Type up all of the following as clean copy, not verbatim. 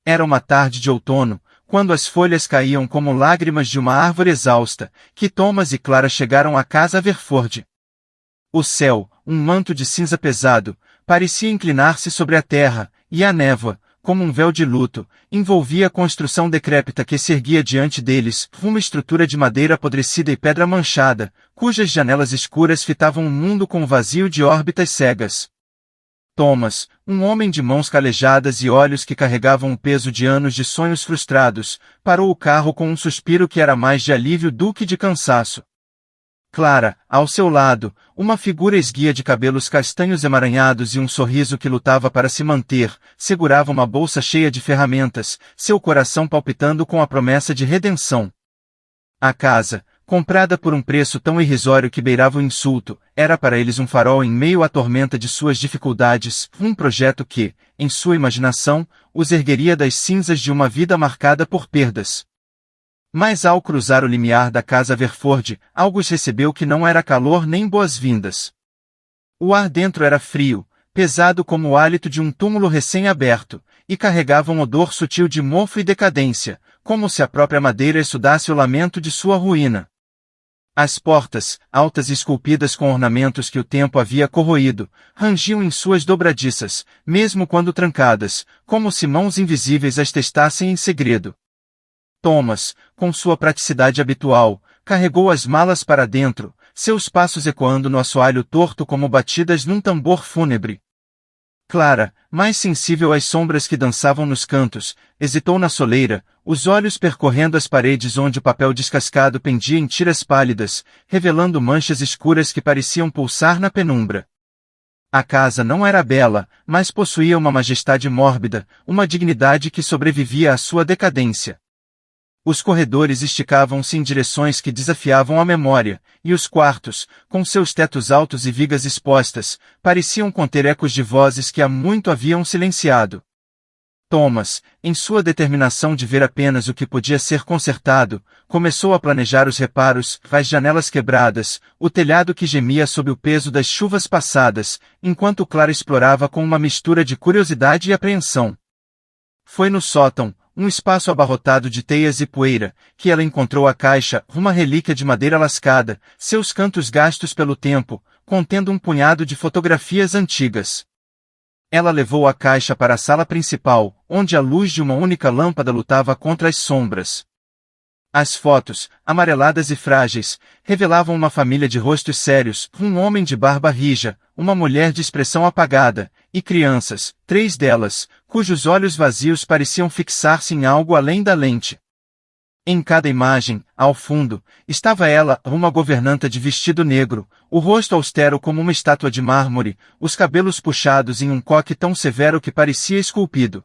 Era uma tarde de outono, quando as folhas caíam como lágrimas de uma árvore exausta, que Thomas e Clara chegaram à casa Haverford. O céu, um manto de cinza pesado, parecia inclinar-se sobre a terra, e a névoa, como um véu de luto, envolvia a construção decrépita que se erguia diante deles, uma estrutura de madeira apodrecida e pedra manchada, cujas janelas escuras fitavam o mundo com o vazio de órbitas cegas. Thomas, um homem de mãos calejadas e olhos que carregavam o peso de anos de sonhos frustrados, parou o carro com um suspiro que era mais de alívio do que de cansaço. Clara, ao seu lado, uma figura esguia de cabelos castanhos emaranhados e um sorriso que lutava para se manter, segurava uma bolsa cheia de ferramentas, seu coração palpitando com a promessa de redenção. A casa, comprada por um preço tão irrisório que beirava o insulto, era para eles um farol em meio à tormenta de suas dificuldades, um projeto que, em sua imaginação, os ergueria das cinzas de uma vida marcada por perdas. Mas ao cruzar o limiar da casa Haverford, algo os recebeu que não era calor nem boas-vindas. O ar dentro era frio, pesado como o hálito de um túmulo recém-aberto, e carregava um odor sutil de mofo e decadência, como se a própria madeira exudasse o lamento de sua ruína. As portas, altas e esculpidas com ornamentos que o tempo havia corroído, rangiam em suas dobradiças, mesmo quando trancadas, como se mãos invisíveis as testassem em segredo. Thomas, com sua praticidade habitual, carregou as malas para dentro, seus passos ecoando no assoalho torto como batidas num tambor fúnebre. Clara, mais sensível às sombras que dançavam nos cantos, hesitou na soleira, os olhos percorrendo as paredes onde o papel descascado pendia em tiras pálidas, revelando manchas escuras que pareciam pulsar na penumbra. A casa não era bela, mas possuía uma majestade mórbida, uma dignidade que sobrevivia à sua decadência. Os corredores esticavam-se em direções que desafiavam a memória, e os quartos, com seus tetos altos e vigas expostas, pareciam conter ecos de vozes que há muito haviam silenciado. Thomas, em sua determinação de ver apenas o que podia ser consertado, começou a planejar os reparos, as janelas quebradas, o telhado que gemia sob o peso das chuvas passadas, enquanto Clara explorava com uma mistura de curiosidade e apreensão. Foi no sótão, um espaço abarrotado de teias e poeira, que ela encontrou a caixa, uma relíquia de madeira lascada, seus cantos gastos pelo tempo, contendo um punhado de fotografias antigas. Ela levou a caixa para a sala principal, onde a luz de uma única lâmpada lutava contra as sombras. As fotos, amareladas e frágeis, revelavam uma família de rostos sérios, um homem de barba rija, uma mulher de expressão apagada, e crianças, 3 delas, cujos olhos vazios pareciam fixar-se em algo além da lente. Em cada imagem, ao fundo, estava ela, uma governanta de vestido negro, o rosto austero como uma estátua de mármore, os cabelos puxados em um coque tão severo que parecia esculpido.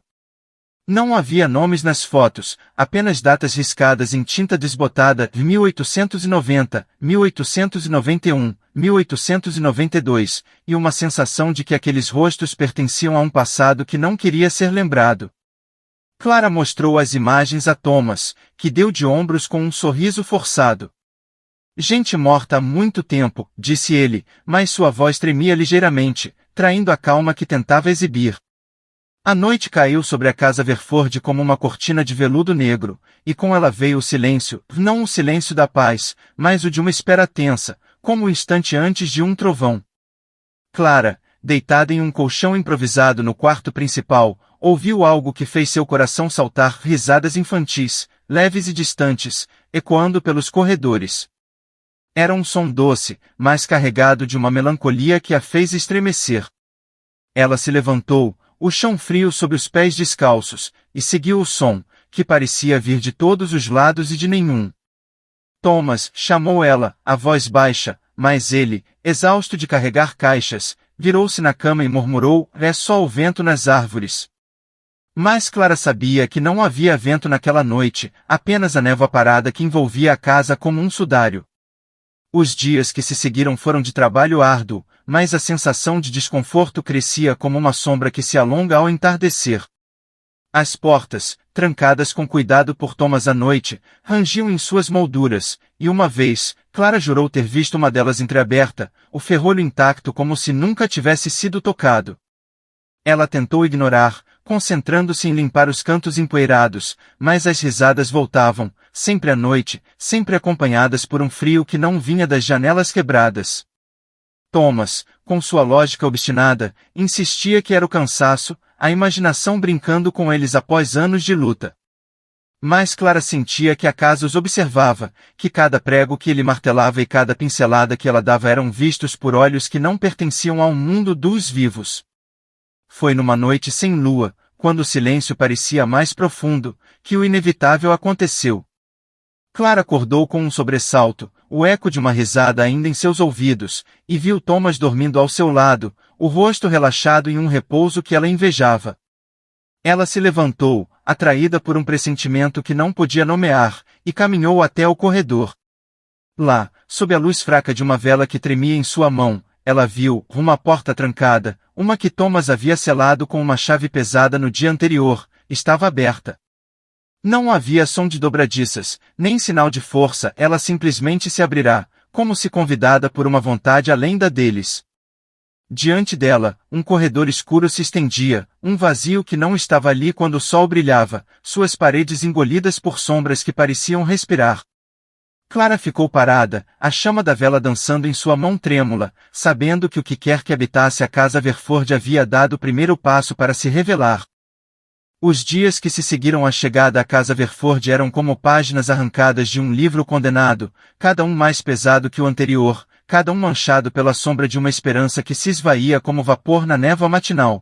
Não havia nomes nas fotos, apenas datas riscadas em tinta desbotada de 1890, 1891, 1892, e uma sensação de que aqueles rostos pertenciam a um passado que não queria ser lembrado. Clara mostrou as imagens a Thomas, que deu de ombros com um sorriso forçado. Gente morta há muito tempo, disse ele, mas sua voz tremia ligeiramente, traindo a calma que tentava exibir. A noite caiu sobre a casa Haverford como uma cortina de veludo negro, e com ela veio o silêncio, não o silêncio da paz, mas o de uma espera tensa, como o instante antes de um trovão. Clara, deitada em um colchão improvisado no quarto principal, ouviu algo que fez seu coração saltar, risadas infantis, leves e distantes, ecoando pelos corredores. Era um som doce, mas carregado de uma melancolia que a fez estremecer. Ela se levantou, o chão frio sob os pés descalços, e seguiu o som, que parecia vir de todos os lados e de nenhum. Thomas, chamou ela, a voz baixa, mas ele, exausto de carregar caixas, virou-se na cama e murmurou, é só o vento nas árvores. Mas Clara sabia que não havia vento naquela noite, apenas a névoa parada que envolvia a casa como um sudário. Os dias que se seguiram foram de trabalho árduo, mas a sensação de desconforto crescia como uma sombra que se alonga ao entardecer. As portas, trancadas com cuidado por Thomas à noite, rangiam em suas molduras, e uma vez, Clara jurou ter visto uma delas entreaberta, o ferrolho intacto como se nunca tivesse sido tocado. Ela tentou ignorar, concentrando-se em limpar os cantos empoeirados, mas as risadas voltavam, sempre à noite, sempre acompanhadas por um frio que não vinha das janelas quebradas. Thomas, com sua lógica obstinada, insistia que era o cansaço, a imaginação brincando com eles após anos de luta. Mas Clara sentia que a casa os observava, que cada prego que ele martelava e cada pincelada que ela dava eram vistos por olhos que não pertenciam ao mundo dos vivos. Foi numa noite sem lua, quando o silêncio parecia mais profundo, que o inevitável aconteceu. Clara acordou com um sobressalto, o eco de uma risada ainda em seus ouvidos, e viu Thomas dormindo ao seu lado, o rosto relaxado em um repouso que ela invejava. Ela se levantou, atraída por um pressentimento que não podia nomear, e caminhou até o corredor. Lá, sob a luz fraca de uma vela que tremia em sua mão, ela viu uma porta trancada, uma que Thomas havia selado com uma chave pesada no dia anterior, estava aberta. Não havia som de dobradiças, nem sinal de força, ela simplesmente se abrirá, como se convidada por uma vontade além da deles. Diante dela, um corredor escuro se estendia, um vazio que não estava ali quando o sol brilhava, suas paredes engolidas por sombras que pareciam respirar. Clara ficou parada, a chama da vela dançando em sua mão trêmula, sabendo que o que quer que habitasse a casa Verford havia dado o primeiro passo para se revelar. Os dias que se seguiram à chegada à casa Verford eram como páginas arrancadas de um livro condenado, cada um mais pesado que o anterior, cada um manchado pela sombra de uma esperança que se esvaía como vapor na névoa matinal.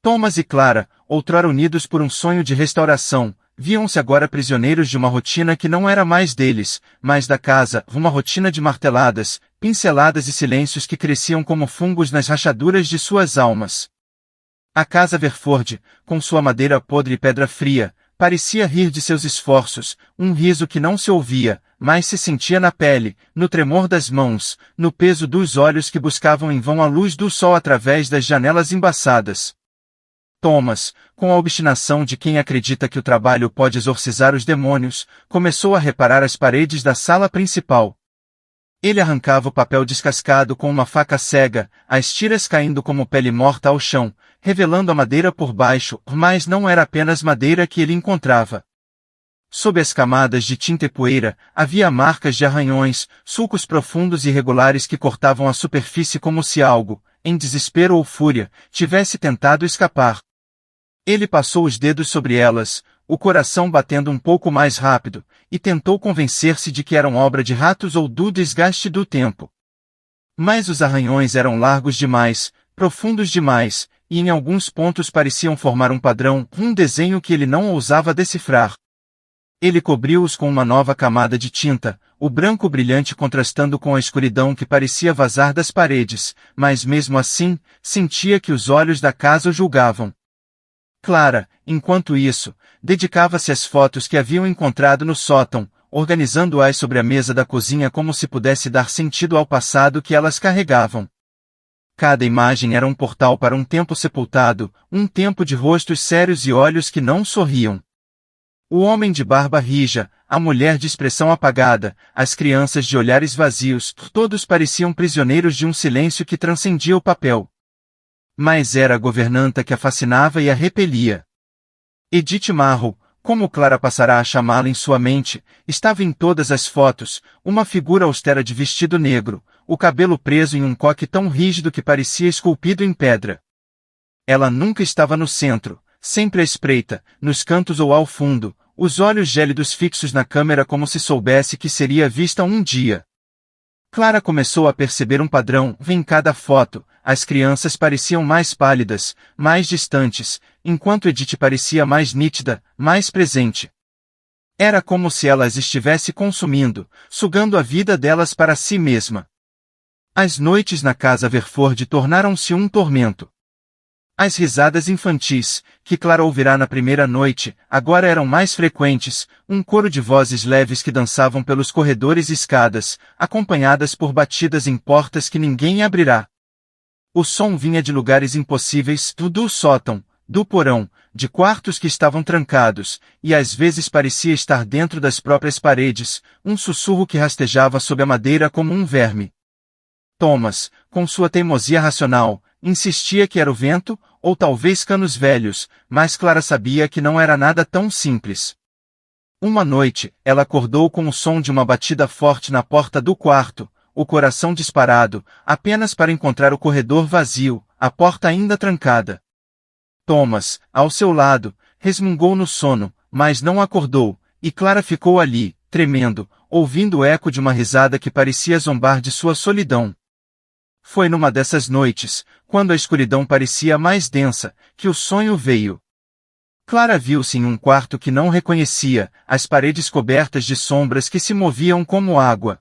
Thomas e Clara, outrora unidos por um sonho de restauração, viam-se agora prisioneiros de uma rotina que não era mais deles, mas da casa, uma rotina de marteladas, pinceladas e silêncios que cresciam como fungos nas rachaduras de suas almas. A casa Verford, com sua madeira podre e pedra fria, parecia rir de seus esforços, um riso que não se ouvia, mas se sentia na pele, no tremor das mãos, no peso dos olhos que buscavam em vão a luz do sol através das janelas embaçadas. Thomas, com a obstinação de quem acredita que o trabalho pode exorcizar os demônios, começou a reparar as paredes da sala principal. Ele arrancava o papel descascado com uma faca cega, as tiras caindo como pele morta ao chão, revelando a madeira por baixo, mas não era apenas madeira que ele encontrava. Sob as camadas de tinta e poeira, havia marcas de arranhões, sulcos profundos e irregulares que cortavam a superfície como se algo, em desespero ou fúria, tivesse tentado escapar. Ele passou os dedos sobre elas, o coração batendo um pouco mais rápido, e tentou convencer-se de que eram obra de ratos ou do desgaste do tempo. Mas os arranhões eram largos demais, profundos demais, e em alguns pontos pareciam formar um padrão, um desenho que ele não ousava decifrar. Ele cobriu-os com uma nova camada de tinta, o branco brilhante contrastando com a escuridão que parecia vazar das paredes, mas mesmo assim, sentia que os olhos da casa o julgavam. Clara, enquanto isso, dedicava-se às fotos que haviam encontrado no sótão, organizando-as sobre a mesa da cozinha como se pudesse dar sentido ao passado que elas carregavam. Cada imagem era um portal para um tempo sepultado, um tempo de rostos sérios e olhos que não sorriam. O homem de barba rija, a mulher de expressão apagada, as crianças de olhares vazios, todos pareciam prisioneiros de um silêncio que transcendia o papel. Mas era a governanta que a fascinava e a repelia. Edith Marrow, como Clara passará a chamá-la em sua mente, estava em todas as fotos, uma figura austera de vestido negro, o cabelo preso em um coque tão rígido que parecia esculpido em pedra. Ela nunca estava no centro, sempre à espreita, nos cantos ou ao fundo, os olhos gélidos fixos na câmera como se soubesse que seria vista um dia. Clara começou a perceber um padrão em cada foto. As crianças pareciam mais pálidas, mais distantes, enquanto Edith parecia mais nítida, mais presente. Era como se ela as estivesse consumindo, sugando a vida delas para si mesma. As noites na casa Verford tornaram-se um tormento. As risadas infantis, que Clara ouvirá na primeira noite, agora eram mais frequentes, um coro de vozes leves que dançavam pelos corredores e escadas, acompanhadas por batidas em portas que ninguém abrirá. O som vinha de lugares impossíveis, do sótão, do porão, de quartos que estavam trancados, e às vezes parecia estar dentro das próprias paredes, um sussurro que rastejava sob a madeira como um verme. Thomas, com sua teimosia racional, insistia que era o vento, ou talvez canos velhos, mas Clara sabia que não era nada tão simples. Uma noite, ela acordou com o som de uma batida forte na porta do quarto, o coração disparado, apenas para encontrar o corredor vazio, a porta ainda trancada. Thomas, ao seu lado, resmungou no sono, mas não acordou, e Clara ficou ali, tremendo, ouvindo o eco de uma risada que parecia zombar de sua solidão. Foi numa dessas noites, quando a escuridão parecia mais densa, que o sonho veio. Clara viu-se em um quarto que não reconhecia, as paredes cobertas de sombras que se moviam como água.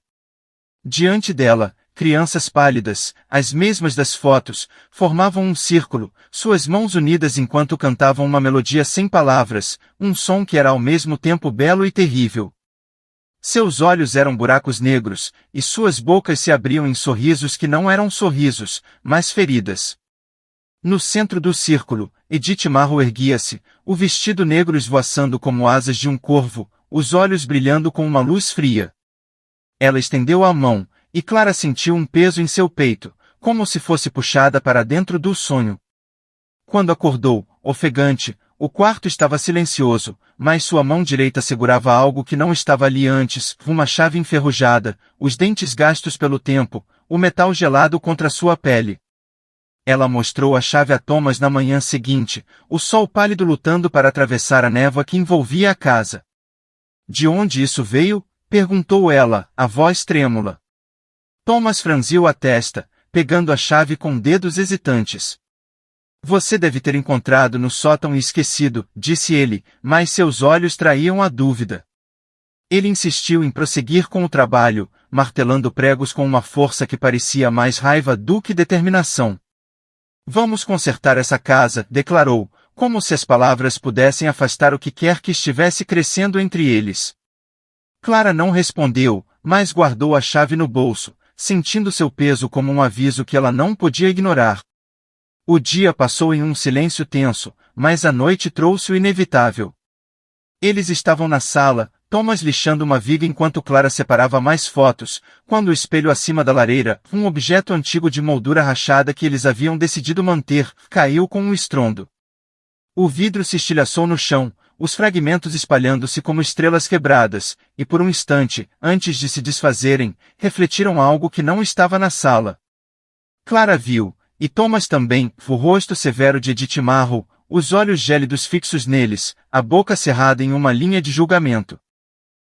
Diante dela, crianças pálidas, as mesmas das fotos, formavam um círculo, suas mãos unidas enquanto cantavam uma melodia sem palavras, um som que era ao mesmo tempo belo e terrível. Seus olhos eram buracos negros, e suas bocas se abriam em sorrisos que não eram sorrisos, mas feridas. No centro do círculo, Edith Marrow erguia-se, o vestido negro esvoaçando como asas de um corvo, os olhos brilhando com uma luz fria. Ela estendeu a mão, e Clara sentiu um peso em seu peito, como se fosse puxada para dentro do sonho. Quando acordou, ofegante, o quarto estava silencioso, mas sua mão direita segurava algo que não estava ali antes, uma chave enferrujada, os dentes gastos pelo tempo, o metal gelado contra sua pele. Ela mostrou a chave a Thomas na manhã seguinte, o sol pálido lutando para atravessar a névoa que envolvia a casa. De onde isso veio? Perguntou ela, a voz trêmula. Thomas franziu a testa, pegando a chave com dedos hesitantes. Você deve ter encontrado no sótão e esquecido, disse ele, mas seus olhos traíam a dúvida. Ele insistiu em prosseguir com o trabalho, martelando pregos com uma força que parecia mais raiva do que determinação. Vamos consertar essa casa, declarou, como se as palavras pudessem afastar o que quer que estivesse crescendo entre eles. Clara não respondeu, mas guardou a chave no bolso, sentindo seu peso como um aviso que ela não podia ignorar. O dia passou em um silêncio tenso, mas a noite trouxe o inevitável. Eles estavam na sala, Thomas lixando uma viga enquanto Clara separava mais fotos, quando o espelho acima da lareira, um objeto antigo de moldura rachada que eles haviam decidido manter, caiu com um estrondo. O vidro se estilhaçou no chão, os fragmentos espalhando-se como estrelas quebradas, e por um instante, antes de se desfazerem, refletiram algo que não estava na sala. Clara viu, e Thomas também, o rosto severo de Edith Marrow, os olhos gélidos fixos neles, a boca cerrada em uma linha de julgamento.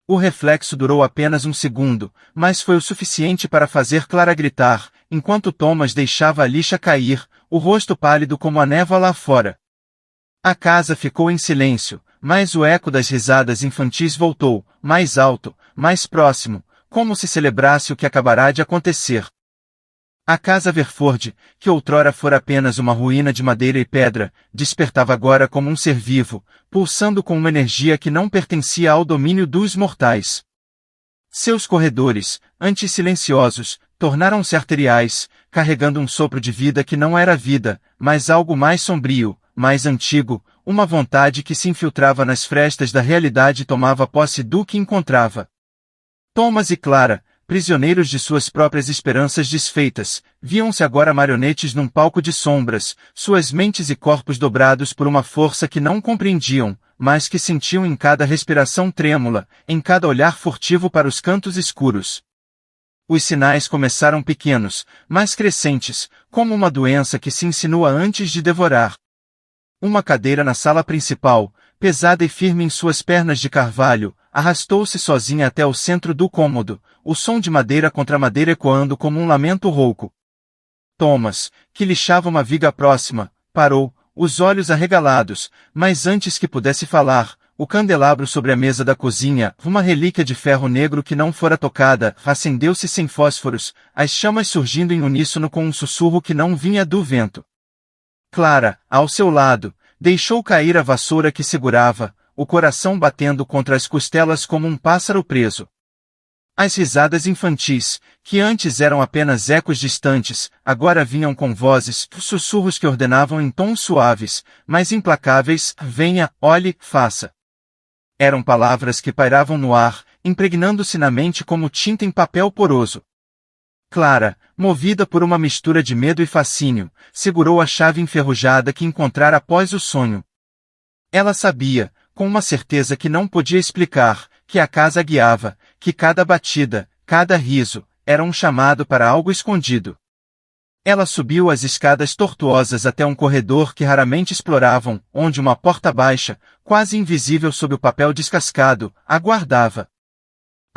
O reflexo durou apenas um segundo, mas foi o suficiente para fazer Clara gritar, enquanto Thomas deixava a lixa cair, o rosto pálido como a névoa lá fora. A casa ficou em silêncio, mas o eco das risadas infantis voltou, mais alto, mais próximo, como se celebrasse o que acabará de acontecer. A casa Verford, que outrora fora apenas uma ruína de madeira e pedra, despertava agora como um ser vivo, pulsando com uma energia que não pertencia ao domínio dos mortais. Seus corredores, antes silenciosos, tornaram-se arteriais, carregando um sopro de vida que não era vida, mas algo mais sombrio, mais antigo, uma vontade que se infiltrava nas frestas da realidade e tomava posse do que encontrava. Thomas e Clara, prisioneiros de suas próprias esperanças desfeitas, viam-se agora marionetes num palco de sombras, suas mentes e corpos dobrados por uma força que não compreendiam, mas que sentiam em cada respiração trêmula, em cada olhar furtivo para os cantos escuros. Os sinais começaram pequenos, mas crescentes, como uma doença que se insinua antes de devorar. Uma cadeira na sala principal, pesada e firme em suas pernas de carvalho, arrastou-se sozinha até o centro do cômodo, o som de madeira contra madeira ecoando como um lamento rouco. Thomas, que lixava uma viga próxima, parou, os olhos arregalados, mas antes que pudesse falar, o candelabro sobre a mesa da cozinha, uma relíquia de ferro negro que não fora tocada, acendeu-se sem fósforos, as chamas surgindo em uníssono com um sussurro que não vinha do vento. Clara, ao seu lado, deixou cair a vassoura que segurava, o coração batendo contra as costelas como um pássaro preso. As risadas infantis, que antes eram apenas ecos distantes, agora vinham com vozes, sussurros que ordenavam em tons suaves, mas implacáveis: venha, olhe, faça. Eram palavras que pairavam no ar, impregnando-se na mente como tinta em papel poroso. Clara, movida por uma mistura de medo e fascínio, segurou a chave enferrujada que encontrara após o sonho. Ela sabia, com uma certeza que não podia explicar, que a casa a guiava, que cada batida, cada riso, era um chamado para algo escondido. Ela subiu as escadas tortuosas até um corredor que raramente exploravam, onde uma porta baixa, quase invisível sob o papel descascado, aguardava.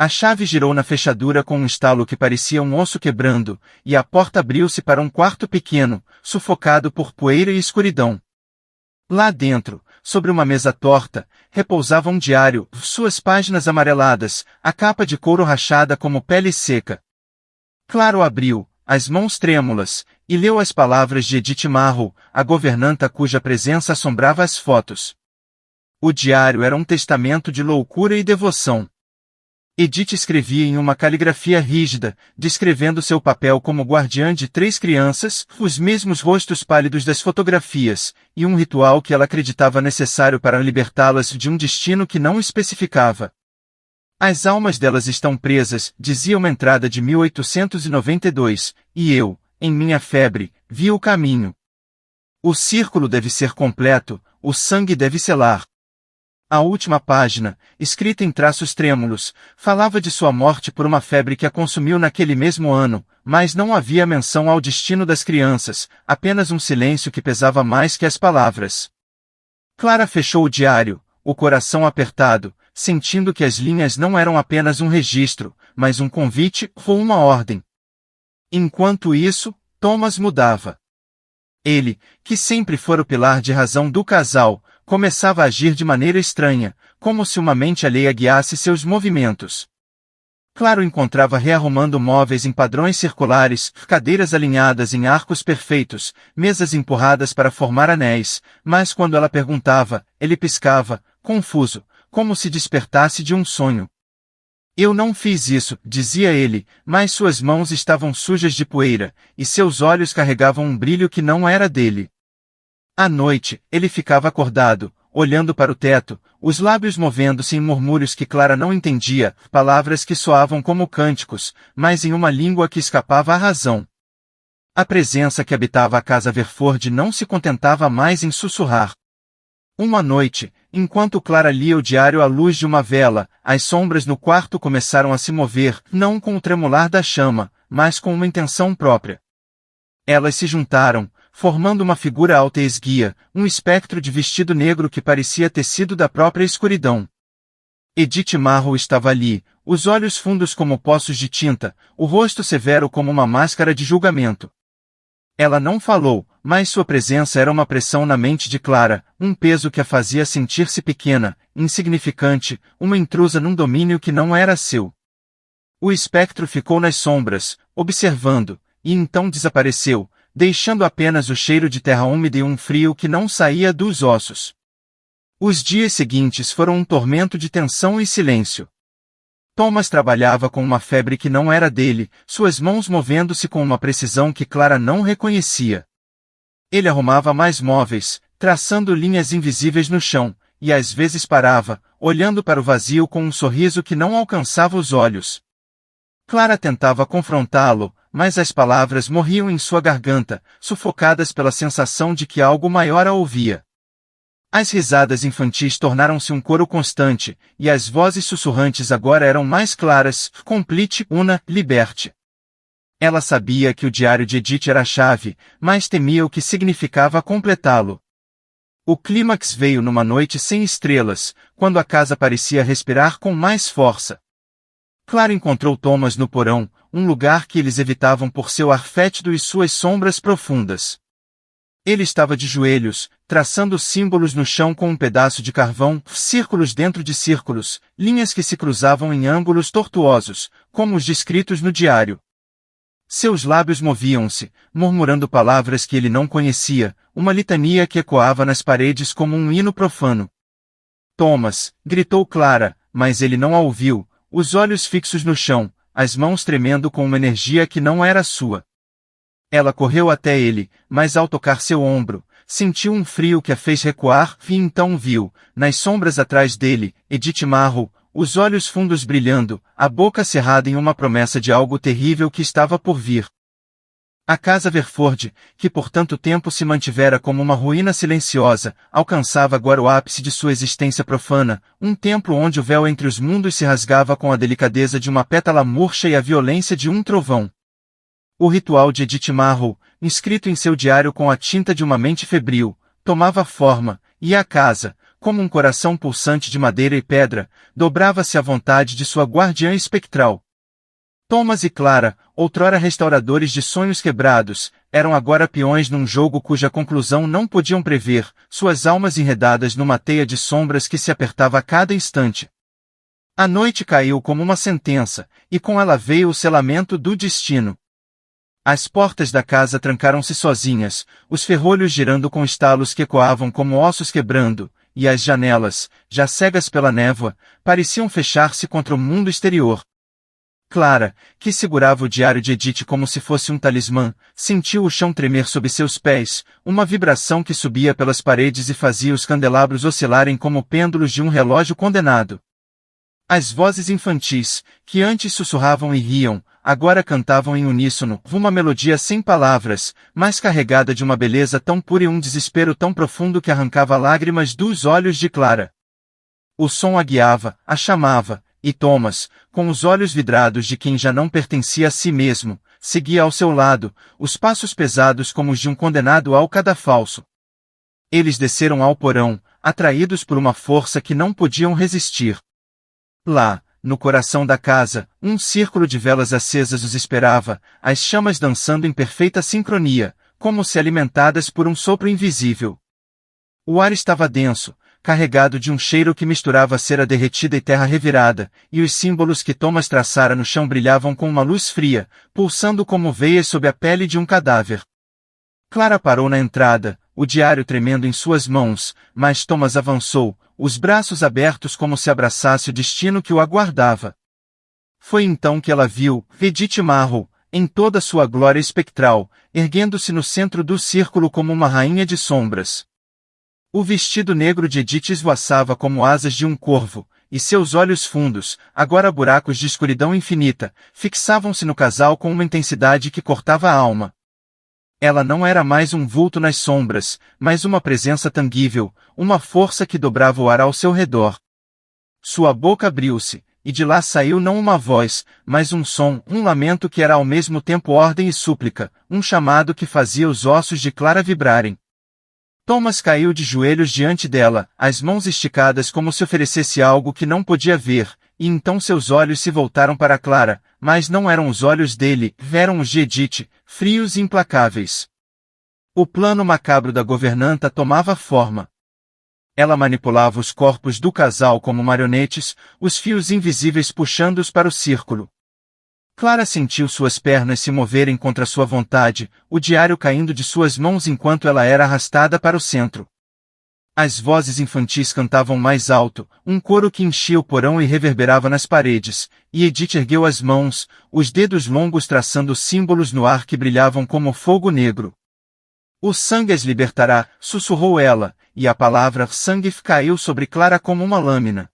A chave girou na fechadura com um estalo que parecia um osso quebrando, e a porta abriu-se para um quarto pequeno, sufocado por poeira e escuridão. Lá dentro, sobre uma mesa torta, repousava um diário, suas páginas amareladas, a capa de couro rachada como pele seca. Claro abriu, as mãos trêmulas, e leu as palavras de Edith Marrow, a governanta cuja presença assombrava as fotos. O diário era um testamento de loucura e devoção. Edith escrevia em uma caligrafia rígida, descrevendo seu papel como guardiã de 3 crianças, os mesmos rostos pálidos das fotografias, e um ritual que ela acreditava necessário para libertá-las de um destino que não especificava. As almas delas estão presas, dizia uma entrada de 1892, e eu, em minha febre, vi o caminho. O círculo deve ser completo, o sangue deve selar. A última página, escrita em traços trêmulos, falava de sua morte por uma febre que a consumiu naquele mesmo ano, mas não havia menção ao destino das crianças, apenas um silêncio que pesava mais que as palavras. Clara fechou o diário, o coração apertado, sentindo que as linhas não eram apenas um registro, mas um convite ou uma ordem. Enquanto isso, Thomas mudava. Ele, que sempre fora o pilar de razão do casal, começava a agir de maneira estranha, como se uma mente alheia guiasse seus movimentos. Clara o encontrava rearrumando móveis em padrões circulares, cadeiras alinhadas em arcos perfeitos, mesas empurradas para formar anéis, mas quando ela perguntava, ele piscava, confuso, como se despertasse de um sonho. Eu não fiz isso, dizia ele, mas suas mãos estavam sujas de poeira, e seus olhos carregavam um brilho que não era dele. À noite, ele ficava acordado, olhando para o teto, os lábios movendo-se em murmúrios que Clara não entendia, palavras que soavam como cânticos, mas em uma língua que escapava à razão. A presença que habitava a casa Verford não se contentava mais em sussurrar. Uma noite, enquanto Clara lia o diário à luz de uma vela, as sombras no quarto começaram a se mover, não com o tremular da chama, mas com uma intenção própria. Elas se juntaram, formando uma figura alta e esguia, um espectro de vestido negro que parecia tecido da própria escuridão. Edith Marrow estava ali, os olhos fundos como poços de tinta, o rosto severo como uma máscara de julgamento. Ela não falou, mas sua presença era uma pressão na mente de Clara, um peso que a fazia sentir-se pequena, insignificante, uma intrusa num domínio que não era seu. O espectro ficou nas sombras, observando, e então desapareceu, deixando apenas o cheiro de terra úmida e um frio que não saía dos ossos. Os dias seguintes foram um tormento de tensão e silêncio. Thomas trabalhava com uma febre que não era dele, suas mãos movendo-se com uma precisão que Clara não reconhecia. Ele arrumava mais móveis, traçando linhas invisíveis no chão, e às vezes parava, olhando para o vazio com um sorriso que não alcançava os olhos. Clara tentava confrontá-lo, mas as palavras morriam em sua garganta, sufocadas pela sensação de que algo maior a ouvia. As risadas infantis tornaram-se um coro constante, e as vozes sussurrantes agora eram mais claras, complete, una, liberte. Ela sabia que o diário de Edith era a chave, mas temia o que significava completá-lo. O clímax veio numa noite sem estrelas, quando a casa parecia respirar com mais força. Clara encontrou Thomas no porão, um lugar que eles evitavam por seu ar fétido e suas sombras profundas. Ele estava de joelhos, traçando símbolos no chão com um pedaço de carvão, círculos dentro de círculos, linhas que se cruzavam em ângulos tortuosos, como os descritos no diário. Seus lábios moviam-se, murmurando palavras que ele não conhecia, uma litania que ecoava nas paredes como um hino profano. Thomas, gritou Clara, mas ele não a ouviu, os olhos fixos no chão, as mãos tremendo com uma energia que não era sua. Ela correu até ele, mas ao tocar seu ombro, sentiu um frio que a fez recuar e então viu, nas sombras atrás dele, Edith Marrow, os olhos fundos brilhando, a boca cerrada em uma promessa de algo terrível que estava por vir. A casa Verford, que por tanto tempo se mantivera como uma ruína silenciosa, alcançava agora o ápice de sua existência profana, um templo onde o véu entre os mundos se rasgava com a delicadeza de uma pétala murcha e a violência de um trovão. O ritual de Edith Marrow, inscrito em seu diário com a tinta de uma mente febril, tomava forma, e a casa, como um coração pulsante de madeira e pedra, dobrava-se à vontade de sua guardiã espectral. Thomas e Clara, outrora restauradores de sonhos quebrados, eram agora peões num jogo cuja conclusão não podiam prever, suas almas enredadas numa teia de sombras que se apertava a cada instante. A noite caiu como uma sentença, e com ela veio o selamento do destino. As portas da casa trancaram-se sozinhas, os ferrolhos girando com estalos que ecoavam como ossos quebrando, e as janelas, já cegas pela névoa, pareciam fechar-se contra o mundo exterior. Clara, que segurava o diário de Edith como se fosse um talismã, sentiu o chão tremer sob seus pés, uma vibração que subia pelas paredes e fazia os candelabros oscilarem como pêndulos de um relógio condenado. As vozes infantis, que antes sussurravam e riam, agora cantavam em uníssono, uma melodia sem palavras, mas carregada de uma beleza tão pura e um desespero tão profundo que arrancava lágrimas dos olhos de Clara. O som a guiava, a chamava, e Thomas, com os olhos vidrados de quem já não pertencia a si mesmo, seguia ao seu lado, os passos pesados como os de um condenado ao cadafalso. Eles desceram ao porão, atraídos por uma força que não podiam resistir. Lá, no coração da casa, um círculo de velas acesas os esperava, as chamas dançando em perfeita sincronia, como se alimentadas por um sopro invisível. O ar estava denso, carregado de um cheiro que misturava cera derretida e terra revirada, e os símbolos que Thomas traçara no chão brilhavam com uma luz fria, pulsando como veias sob a pele de um cadáver. Clara parou na entrada, o diário tremendo em suas mãos, mas Thomas avançou, os braços abertos como se abraçasse o destino que o aguardava. Foi então que ela viu Edith Marrow, em toda sua glória espectral, erguendo-se no centro do círculo como uma rainha de sombras. O vestido negro de Edith esvoaçava como asas de um corvo, e seus olhos fundos, agora buracos de escuridão infinita, fixavam-se no casal com uma intensidade que cortava a alma. Ela não era mais um vulto nas sombras, mas uma presença tangível, uma força que dobrava o ar ao seu redor. Sua boca abriu-se, e de lá saiu não uma voz, mas um som, um lamento que era ao mesmo tempo ordem e súplica, um chamado que fazia os ossos de Clara vibrarem. Thomas caiu de joelhos diante dela, as mãos esticadas como se oferecesse algo que não podia ver, e então seus olhos se voltaram para Clara, mas não eram os olhos dele, eram os de Edith, frios e implacáveis. O plano macabro da governanta tomava forma. Ela manipulava os corpos do casal como marionetes, os fios invisíveis puxando-os para o círculo. Clara sentiu suas pernas se moverem contra sua vontade, o diário caindo de suas mãos enquanto ela era arrastada para o centro. As vozes infantis cantavam mais alto, um coro que enchia o porão e reverberava nas paredes, e Edith ergueu as mãos, os dedos longos traçando símbolos no ar que brilhavam como fogo negro. O sangue as libertará, sussurrou ela, e a palavra sangue caiu sobre Clara como uma lâmina.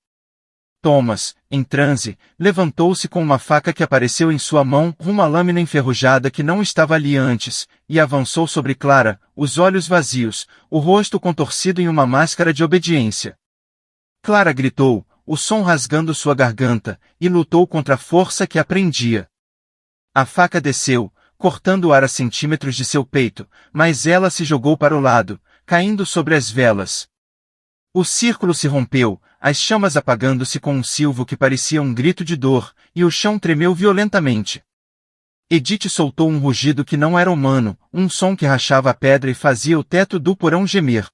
Thomas, em transe, levantou-se com uma faca que apareceu em sua mão, uma lâmina enferrujada que não estava ali antes, e avançou sobre Clara, os olhos vazios, o rosto contorcido em uma máscara de obediência. Clara gritou, o som rasgando sua garganta, e lutou contra a força que a prendia. A faca desceu, cortando o ar a centímetros de seu peito, mas ela se jogou para o lado, caindo sobre as velas. O círculo se rompeu, as chamas apagando-se com um silvo que parecia um grito de dor, e o chão tremeu violentamente. Edith soltou um rugido que não era humano, um som que rachava a pedra e fazia o teto do porão gemer.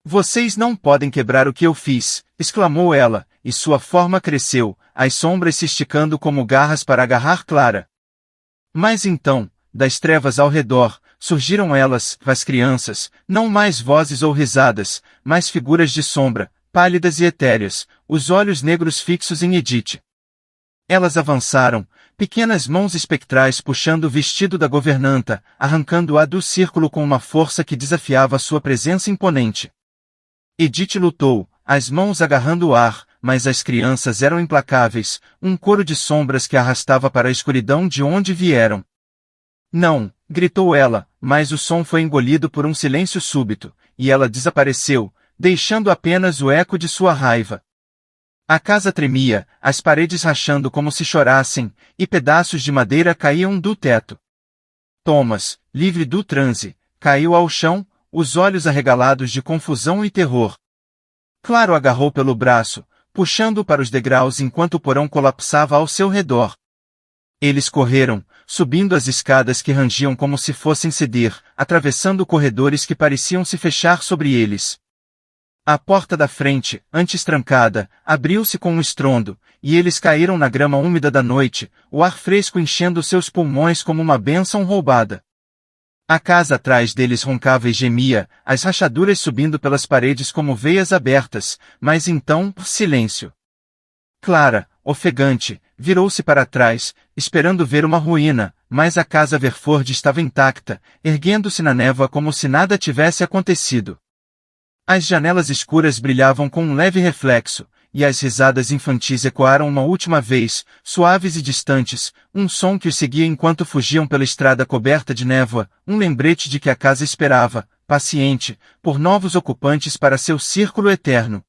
Vocês não podem quebrar o que eu fiz, exclamou ela, e sua forma cresceu, as sombras se esticando como garras para agarrar Clara. Mas então, das trevas ao redor, surgiram elas, as crianças, não mais vozes ou risadas, mas figuras de sombra, pálidas e etéreas, os olhos negros fixos em Edith. Elas avançaram, pequenas mãos espectrais puxando o vestido da governanta, arrancando-a do círculo com uma força que desafiava sua presença imponente. Edith lutou, as mãos agarrando o ar, mas as crianças eram implacáveis, um coro de sombras que arrastava para a escuridão de onde vieram. Não, gritou ela, mas o som foi engolido por um silêncio súbito, e ela desapareceu, deixando apenas o eco de sua raiva. A casa tremia, as paredes rachando como se chorassem, e pedaços de madeira caíam do teto. Thomas, livre do transe, caiu ao chão, os olhos arregalados de confusão e terror. Claro agarrou pelo braço, puxando-o para os degraus enquanto o porão colapsava ao seu redor. Eles correram, subindo as escadas que rangiam como se fossem ceder, atravessando corredores que pareciam se fechar sobre eles. A porta da frente, antes trancada, abriu-se com um estrondo, e eles caíram na grama úmida da noite, o ar fresco enchendo seus pulmões como uma bênção roubada. A casa atrás deles roncava e gemia, as rachaduras subindo pelas paredes como veias abertas, mas então, silêncio. Clara, ofegante, virou-se para trás, esperando ver uma ruína, mas a casa Verford estava intacta, erguendo-se na névoa como se nada tivesse acontecido. As janelas escuras brilhavam com um leve reflexo, e as risadas infantis ecoaram uma última vez, suaves e distantes, um som que os seguia enquanto fugiam pela estrada coberta de névoa, um lembrete de que a casa esperava, paciente, por novos ocupantes para seu círculo eterno.